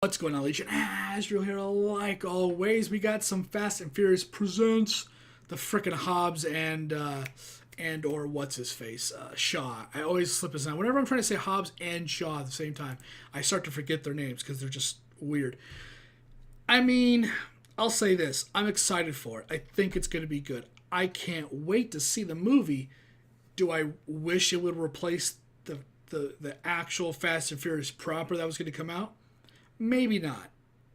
What's going on, Legion? Azrael here. Like always, we got some Fast and Furious presents the frickin' Hobbs and or what's his face Shaw. I always slip his name whenever I'm trying to say Hobbs and Shaw at the same time. I start to forget their names because they're just weird. I mean, I'll say this: I'm excited for it. I think it's going to be good. I can't wait to see the movie. Do I wish it would replace the actual Fast and Furious proper that was going to come out? Maybe not.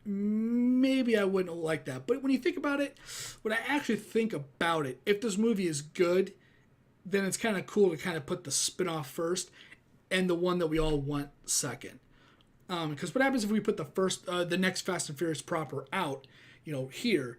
Maybe I wouldn't like that. But when you think about it, when I actually think about it, if this movie is good, then it's kind of cool to kind of put the spin-off first and the one that we all want second. Because what happens if we put the next Fast and Furious proper out, here,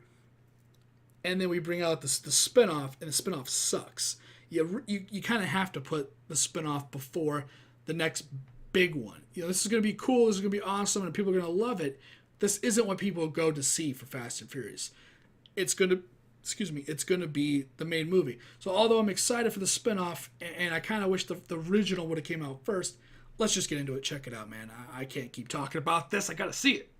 and then we bring out the spin-off, and the spin-off sucks. You kind of have to put the spin-off before the next big one. This is going to be cool, this is going to be awesome, and people are going to love it. This isn't what people go to see for Fast and Furious. It's going to be the main movie. So although I'm excited for the spinoff, and I kind of wish the original would have came out first, let's just get into it. Check it out, man. I can't keep talking about this. I got to see it.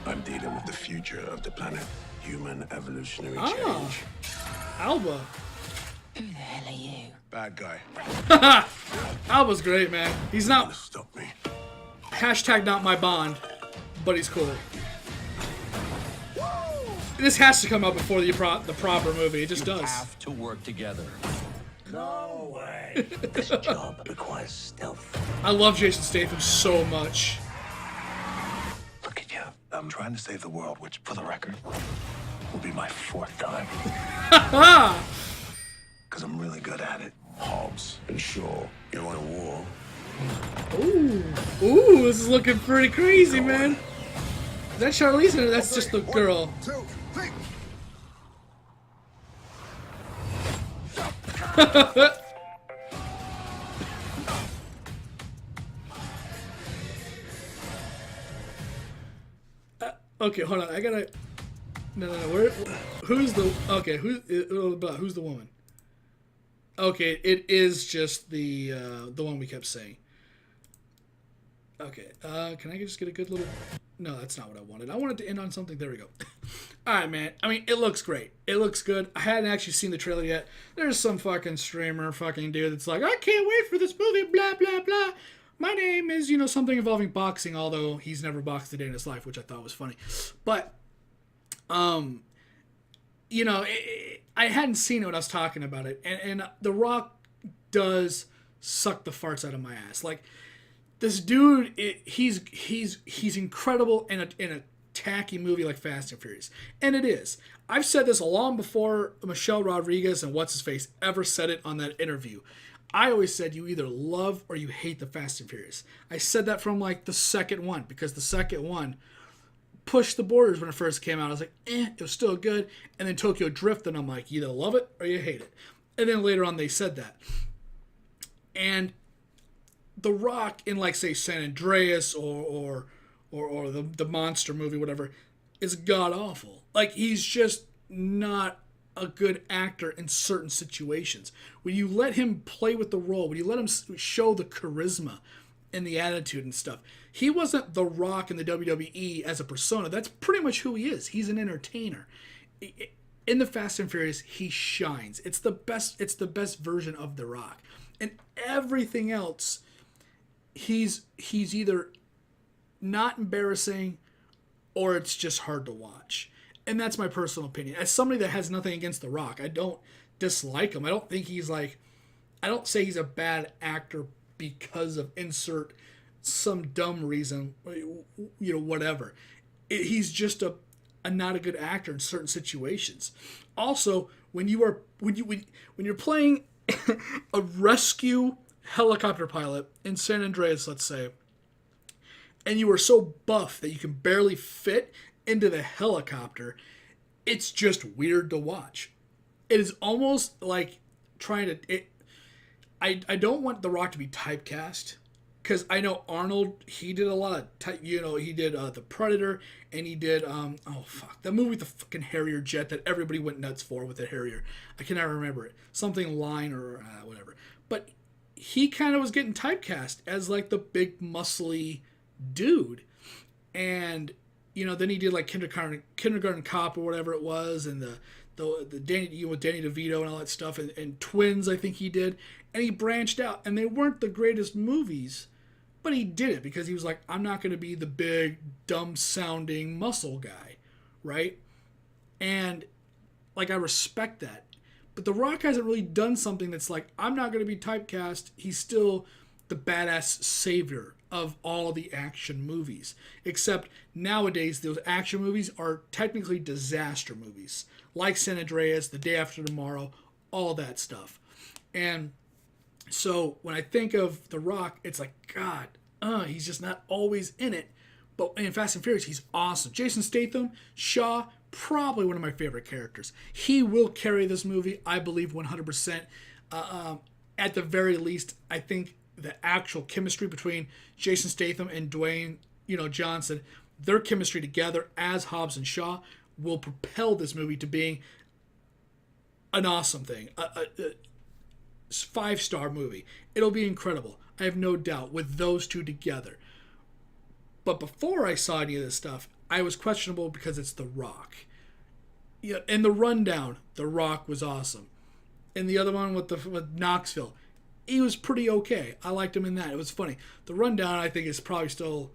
I'm dealing with the future of the planet. Human evolutionary change. Alba. Who the hell are you? Bad guy. Alba's great, man. He's not... Stop me. Hashtag not my Bond, but he's cool. This has to come out before the proper movie. It just does. We have to work together. No way. This job requires stealth. I love Jason Statham so much. Look at you. I'm trying to save the world, which, for the record, will be my 4th time. Because I'm really good at it. Hobbs and Shaw, you're on a war. Ooh, this is looking pretty crazy, man. Is that Charlize or that's just the girl? 1, 2, 3. Okay, hold on. I gotta. No. Who's the? Okay, who's the woman? Okay, it is just the one we kept saying. Okay, can I just get a good little... No, that's not what I wanted. I wanted to end on something. There we go. Alright, man. I mean, it looks great. It looks good. I hadn't actually seen the trailer yet. There's some fucking streamer fucking dude that's like, I can't wait for this movie, blah, blah, blah. My name is, something involving boxing, although he's never boxed a day in his life, which I thought was funny. But, I hadn't seen it when I was talking about it. And The Rock does suck the farts out of my ass. Like, this dude, he's incredible in a tacky movie like Fast and Furious. And it is. I've said this long before Michelle Rodriguez and What's-His-Face ever said it on that interview. I always said you either love or you hate the Fast and Furious. I said that from like the second one, because the second one pushed the borders when it first came out. I was like, it was still good. And then Tokyo Drift, and I'm like, you either love it or you hate it. And then later on they said that. And The Rock in, like, say, San Andreas or the monster movie, whatever, is god awful. Like, he's just not a good actor in certain situations. When you let him play with the role, when you let him show the charisma and the attitude and stuff, he wasn't The Rock in the WWE as a persona. That's pretty much who he is. He's an entertainer. In the Fast and Furious, he shines. It's the best version of The Rock. And everything else, he's either not embarrassing or it's just hard to watch. And that's my personal opinion. As somebody that has nothing against The Rock, I don't dislike him. I don't think I don't say he's a bad actor because of insert some dumb reason, whatever. He's just a not a good actor in certain situations. Also, when you're playing a rescue helicopter pilot in San Andreas, let's say, and you are so buff that you can barely fit into the helicopter, it's just weird to watch. It is almost like trying to... I don't want The Rock to be typecast, because I know Arnold, he did a lot of... he did The Predator, and he did... that movie with the fucking Harrier jet that everybody went nuts for with the Harrier. I can never remember it. Something Line or whatever. But he kind of was getting typecast as like the big muscly dude. And then he did like Kindergarten Cop or whatever it was, and the Danny with Danny DeVito and all that stuff, and Twins I think he did, and he branched out, and they weren't the greatest movies, but he did it because he was like, I'm not going to be the big dumb sounding muscle guy, right? And like, I respect that. But The Rock hasn't really done something that's like, I'm not going to be typecast. He's still the badass savior of all the action movies. Except nowadays, those action movies are technically disaster movies. Like San Andreas, The Day After Tomorrow, all that stuff. And so when I think of The Rock, it's like, God, he's just not always in it. But in Fast and Furious, he's awesome. Jason Statham, Shaw, probably one of my favorite characters. He will carry this movie, I believe, 100%. At the very least, I think the actual chemistry between Jason Statham and Dwayne, Johnson, their chemistry together as Hobbs and Shaw will propel this movie to being an awesome thing. A 5-star movie. It'll be incredible. I have no doubt with those two together. But before I saw any of this stuff, I was questionable because it's The Rock. Yeah, in The Rundown, The Rock was awesome. And the other one with Knoxville, he was pretty okay. I liked him in that. It was funny. The Rundown, I think, is probably still...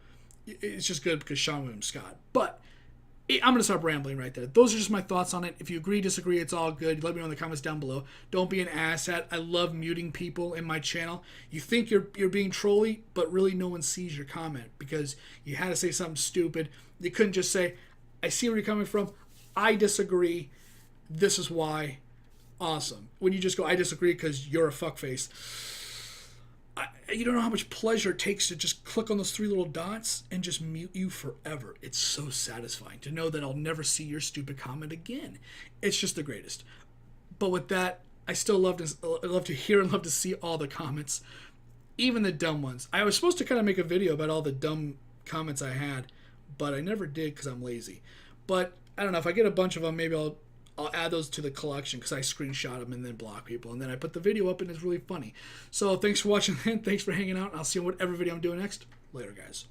It's just good because Sean William Scott. But I'm going to stop rambling right there. Those are just my thoughts on it. If you agree, disagree, it's all good. Let me know in the comments down below. Don't be an asshat. I love muting people in my channel. You think you're being trolly, but really no one sees your comment because you had to say something stupid. You couldn't just say, I see where you're coming from. I disagree. This is why. Awesome. When you just go, I disagree because you're a fuckface. You don't know how much pleasure it takes to just click on those 3 little dots and just mute you forever. It's so satisfying to know that I'll never see your stupid comment again. It's just the greatest. But with that, I still love to hear and love to see all the comments, even the dumb ones. I was supposed to kind of make a video about all the dumb comments I had, but I never did because I'm lazy. But I don't know, if I get a bunch of them, maybe I'll add those to the collection because I screenshot them and then block people. And then I put the video up and it's really funny. So thanks for watching and thanks for hanging out. I'll see you in whatever video I'm doing next. Later, guys.